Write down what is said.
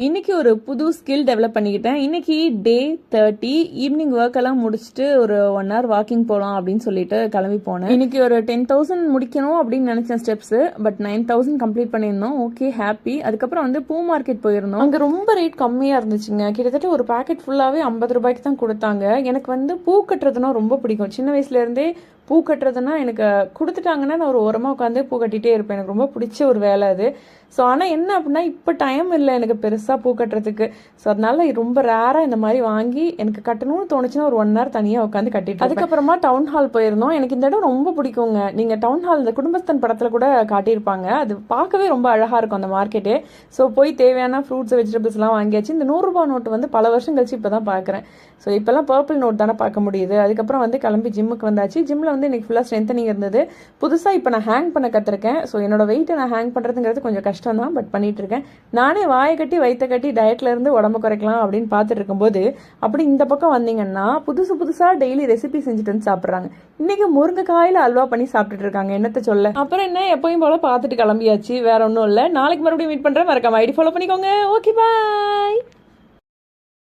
இன்னைக்கு ஒரு புது ஸ்கில் டெவலப் பண்ணிக்கிட்டேன். இன்னைக்கு டே 30 ஈவினிங் ஒர்க் எல்லாம் முடிச்சுட்டு ஒரு 1 hour வாக்கிங் போகலாம் அப்படின்னு சொல்லிட்டு கிளம்பி போனேன். இன்னைக்கு ஒரு 10,000 முடிக்கணும் அப்படின்னு நினைச்சேன் ஸ்டெப்ஸ். பட் 9,000 கம்ப்ளீட் பண்ணியிருந்தோம். Okay, happy. அதுக்கப்புறம் வந்து பூ மார்க்கெட் போயிருந்தோம். அங்கே ரொம்ப ரேட் கம்மியாக இருந்துச்சுங்க. கிட்டத்தட்ட ஒரு பேக்கெட் ஃபுல்லாகவே 50 ரூபாய்க்கு தான் கொடுத்தாங்க. எனக்கு வந்து பூ கட்டுறதுனா ரொம்ப பிடிக்கும். சின்ன வயசுலேருந்தே பூ கட்டுறதுனா எனக்கு கொடுத்துட்டாங்கன்னா நான் ஒரு ஓரமாக உட்காந்து பூ கட்டிகிட்டே இருப்பேன். எனக்கு ரொம்ப பிடிச்ச ஒரு வேலை அது. ஸோ ஆனால் என்ன அப்படின்னா இப்போ டைம் இல்லை எனக்கு பெருசாக பூ கட்டுறதுக்கு. ஸோ அதனால ரொம்ப ரேராக இந்த மாதிரி வாங்கி எனக்கு கட்டணும்னு தோணுச்சுன்னா ஒரு 1 hour தனியாக உட்காந்து கட்டிட்டு அதுக்கப்புறமா டவுன் ஹால் போயிருந்தோம். எனக்கு இந்த இடம் ரொம்ப பிடிக்குங்க. நீங்கள் டவுன் ஹால் இந்த குடும்பஸ்தன் படத்தில் கூட காட்டியிருப்பாங்க. அது பார்க்கவே ரொம்ப அழகாக இருக்கும் அந்த மார்க்கெட்டே. ஸோ போய் தேவையான ஃப்ரூட்ஸ் வெஜிடபிள்ஸ்லாம் வாங்கியாச்சு. இந்த 100 ரூபா நோட்டு வந்து பல வருஷம் கழிச்சு இப்போ தான் பார்க்குறேன். ஸோ இப்போல்லாம் பர்பிள் நோட் தானே பார்க்க முடியுது. அதுக்கப்புறம் வந்து கிளம்பி ஜிம்முக்கு வந்தாச்சு. ஜிம்மில் வந்து இன்னைக்கு ஃபுல்லாக ஸ்ட்ரென்த்தனிங் இருந்தது. புதுசாக இப்போ நான் ஹேங் பண்ண கற்றுருக்கேன். ஸோ என்னோட வெயிட்டை நான் ஹேங் பண்ணுறதுங்கிறது கொஞ்சம் கஷ்டம் தான், பட் பண்ணிட்டு இருக்கேன். நானே வாயை கட்டி வயிற்ற கட்டி டயட்ல இருந்து உடம்பு குறைக்கலாம் அப்படின்னு பார்த்துட்டு இருக்கும்போது அப்படி இந்த பக்கம் வந்தீங்கன்னா புதுசாக டெய்லி ரெசிபி செஞ்சுட்டு வந்து சாப்பிட்றாங்க. இன்னைக்கு முருங்கைக்காயில அல்வா பண்ணி சாப்பிட்டுட்டு இருக்காங்க. என்னத்த சொல்ல. அப்புறம் என்ன, எப்பயும் போல பார்த்துட்டு கிளம்பியாச்சு. வேற ஒன்றும் இல்லை. நாளைக்கு மறுபடியும் மீட் பண்ணுறேன். மறக்காம ஐடி ஃபாலோ பண்ணிக்கோங்க. ஓகே, பாய்.